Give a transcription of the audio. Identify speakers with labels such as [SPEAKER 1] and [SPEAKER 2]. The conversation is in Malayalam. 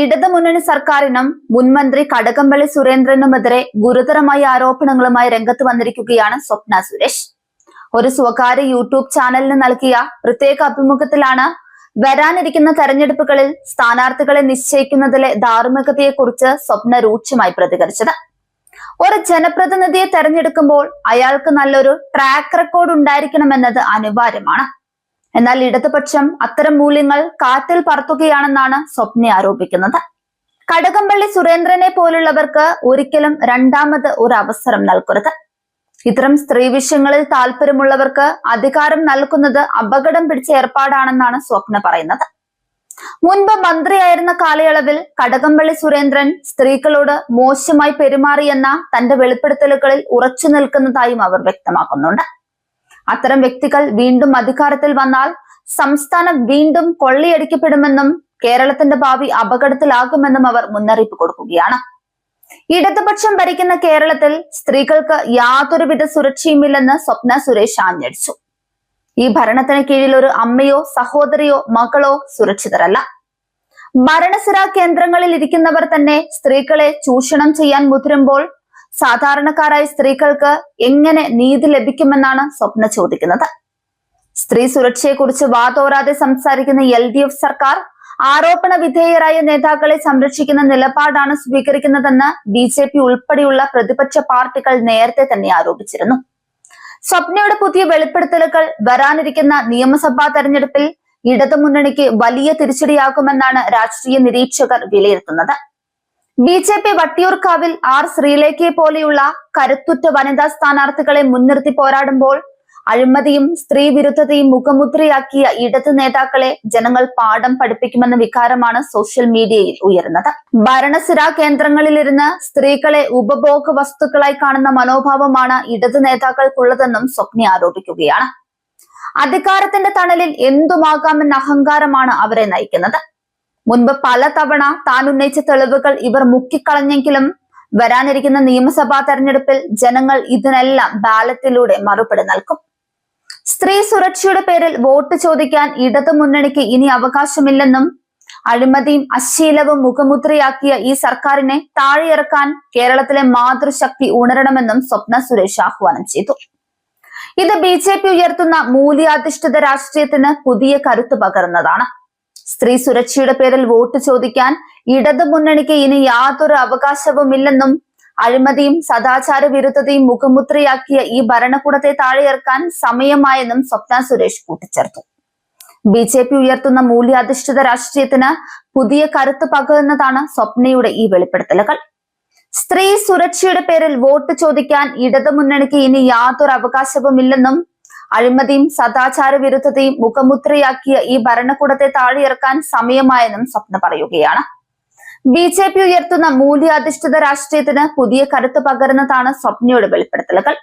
[SPEAKER 1] ഇടതുമുന്നണി സർക്കാരിനും മുൻമന്ത്രി കടകംപള്ളി സുരേന്ദ്രനുമെതിരെ ഗുരുതരമായ ആരോപണങ്ങളുമായി രംഗത്ത് വന്നിരിക്കുകയാണ് സ്വപ്ന സുരേഷ്. ഒരു സ്വകാര്യ യൂട്യൂബ് ചാനലിന് നൽകിയ പ്രത്യേക അഭിമുഖത്തിലാണ് വരാനിരിക്കുന്ന തെരഞ്ഞെടുപ്പുകളിൽ സ്ഥാനാർത്ഥികളെ നിശ്ചയിക്കുന്നതിലെ ധാർമ്മികതയെക്കുറിച്ച് സ്വപ്ന രൂക്ഷമായി പ്രതികരിച്ചത്. ഒരു ജനപ്രതിനിധിയെ തെരഞ്ഞെടുക്കുമ്പോൾ അയാൾക്ക് നല്ലൊരു ട്രാക്ക് റെക്കോർഡ് ഉണ്ടായിരിക്കണമെന്നത് അനിവാര്യമാണ്. എന്നാൽ ഇടതുപക്ഷം അത്തരം മൂല്യങ്ങൾ കാറ്റിൽ പറത്തുകയാണെന്നാണ് സ്വപ്ന ആരോപിക്കുന്നത്. കടകംപള്ളി സുരേന്ദ്രനെ പോലുള്ളവർക്ക് ഒരിക്കലും രണ്ടാമത് ഒരു അവസരം നൽകരുത്. ഇത്തരം സ്ത്രീ വിഷയങ്ങളിൽ താല്പര്യമുള്ളവർക്ക് അധികാരം നൽകുന്നത് അപകടം പിടിച്ച ഏർപ്പാടാണെന്നാണ് സ്വപ്ന പറയുന്നത്. മുൻപ് മന്ത്രിയായിരുന്ന കാലയളവിൽ കടകംപള്ളി സുരേന്ദ്രൻ സ്ത്രീകളോട് മോശമായി പെരുമാറിയെന്ന തന്റെ വെളിപ്പെടുത്തലുകളിൽ ഉറച്ചു നിൽക്കുന്നതായും അവർ വ്യക്തമാക്കുന്നുണ്ട്. അത്തരം വ്യക്തികൾ വീണ്ടും അധികാരത്തിൽ വന്നാൽ സംസ്ഥാനം വീണ്ടും കൊള്ളയടിക്കപ്പെടുമെന്നും കേരളത്തിന്റെ ഭാവി അപകടത്തിലാകുമെന്നും അവർ മുന്നറിയിപ്പ് കൊടുക്കുകയാണ്. ഇടതുപക്ഷം ഭരിക്കുന്ന കേരളത്തിൽ സ്ത്രീകൾക്ക് യാതൊരുവിധ സുരക്ഷയുമില്ലെന്ന് സ്വപ്ന സുരേഷ് ആഞ്ഞടിച്ചു. ഈ ഭരണത്തിന് കീഴിൽ ഒരു അമ്മയോ സഹോദരിയോ മകളോ സുരക്ഷിതരല്ല. ഭരണസിരാ കേന്ദ്രങ്ങളിൽ ഇരിക്കുന്നവർ തന്നെ സ്ത്രീകളെ ചൂഷണം ചെയ്യാൻ മുതിരുമ്പോൾ സാധാരണക്കാരായ സ്ത്രീകൾക്ക് എങ്ങനെ നീതി ലഭിക്കുമെന്നാണ് സ്വപ്ന ചോദിക്കുന്നത്. സ്ത്രീ സുരക്ഷയെക്കുറിച്ച് വാതോരാതെ സംസാരിക്കുന്ന LDF സർക്കാർ ആരോപണ വിധേയരായ നേതാക്കളെ സംരക്ഷിക്കുന്ന നിലപാടാണ് സ്വീകരിക്കുന്നതെന്ന് BJP ഉൾപ്പെടെയുള്ള പ്രതിപക്ഷ പാർട്ടികൾ നേരത്തെ തന്നെ ആരോപിച്ചിരുന്നു. സ്വപ്നയുടെ പുതിയ വെളിപ്പെടുത്തലുകൾ വരാനിരിക്കുന്ന നിയമസഭാ തെരഞ്ഞെടുപ്പിൽ ഇടതുമുന്നണിക്ക് വലിയ തിരിച്ചടിയാകുമെന്നാണ് രാഷ്ട്രീയ നിരീക്ഷകർ വിലയിരുത്തുന്നത്. BJP വട്ടിയൂർക്കാവിൽ ശ്രീലേഖയെ പോലെയുള്ള കരുത്തുറ്റ വനിതാ സ്ഥാനാർത്ഥികളെ മുൻനിർത്തി പോരാടുമ്പോൾ അഴിമതിയും സ്ത്രീ വിരുദ്ധതയും മുഖമുദ്രയാക്കിയ ഇടതു നേതാക്കളെ ജനങ്ങൾ പാഠം പഠിപ്പിക്കുമെന്ന വികാരമാണ് സോഷ്യൽ മീഡിയയിൽ ഉയരുന്നത്. ഭരണസിരാ കേന്ദ്രങ്ങളിലിരുന്ന് സ്ത്രീകളെ ഉപഭോഗ വസ്തുക്കളായി കാണുന്ന മനോഭാവമാണ് ഇടതു നേതാക്കൾക്കുള്ളതെന്നും സ്വപ്ന ആരോപിക്കുകയാണ്. അധികാരത്തിന്റെ തണലിൽ എന്തുമാകാമെന്ന അഹങ്കാരമാണ് അവരെ നയിക്കുന്നത്. മുൻപ് പലതവണ താൻ ഉന്നയിച്ച തെളിവുകൾ ഇവർ മുക്കിക്കളഞ്ഞെങ്കിലും വരാനിരിക്കുന്ന നിയമസഭാ തെരഞ്ഞെടുപ്പിൽ ജനങ്ങൾ ഇതിനെല്ലാം ബാലറ്റിലൂടെ മറുപടി നൽകും. സ്ത്രീ സുരക്ഷയുടെ പേരിൽ വോട്ട് ചോദിക്കാൻ ഇടതുമുന്നണിക്ക് ഇനി അവകാശമില്ലെന്നും അഴിമതിയും അശ്ലീലവും മുഖമുദ്രയാക്കിയ ഈ സർക്കാരിനെ താഴെയിറക്കാൻ കേരളത്തിലെ മാതൃശക്തി ഉണരണമെന്നും സ്വപ്ന സുരേഷ് ആഹ്വാനം ചെയ്തു. ഇത് BJP ഉയർത്തുന്ന മൂല്യാധിഷ്ഠിത രാഷ്ട്രീയത്തിന് പുതിയ കരുത്ത് പകരുന്നതാണ്. സ്ത്രീ സുരക്ഷയുടെ പേരിൽ വോട്ട് ചോദിക്കാൻ ഇടതുമുന്നണിക്ക് ഇനി യാതൊരു അവകാശവുമില്ലെന്നും അഴിമതിയും സദാചാര വിരുദ്ധതയും മുഖമുദ്രയാക്കിയ ഈ ഭരണകൂടത്തെ താഴെയിറക്കാൻ സമയമായെന്നും സ്വപ്ന സുരേഷ് കൂട്ടിച്ചേർത്തു. BJP ഉയർത്തുന്ന മൂല്യാധിഷ്ഠിത രാഷ്ട്രീയത്തിന് പുതിയ കരുത്ത് പകരുന്നതാണ് സ്വപ്നയുടെ ഈ വെളിപ്പെടുത്തലുകൾ. സ്ത്രീ സുരക്ഷയുടെ പേരിൽ വോട്ട് ചോദിക്കാൻ ഇടതുമുന്നണിക്ക് ഇനി യാതൊരു അവകാശവുമില്ലെന്നും അഴിമതിയും സദാചാര വിരുദ്ധതയും മുഖമുദ്രയാക്കിയ ഈ ഭരണകൂടത്തെ താഴെയിറക്കാൻ സമയമായെന്നും സ്വപ്ന പറയുകയാണ്. BJP ഉയർത്തുന്ന മൂല്യാധിഷ്ഠിത രാഷ്ട്രീയത്തിന് പുതിയ കരുത്ത് പകരുന്നതാണ് സ്വപ്നയുടെ വെളിപ്പെടുത്തലുകൾ.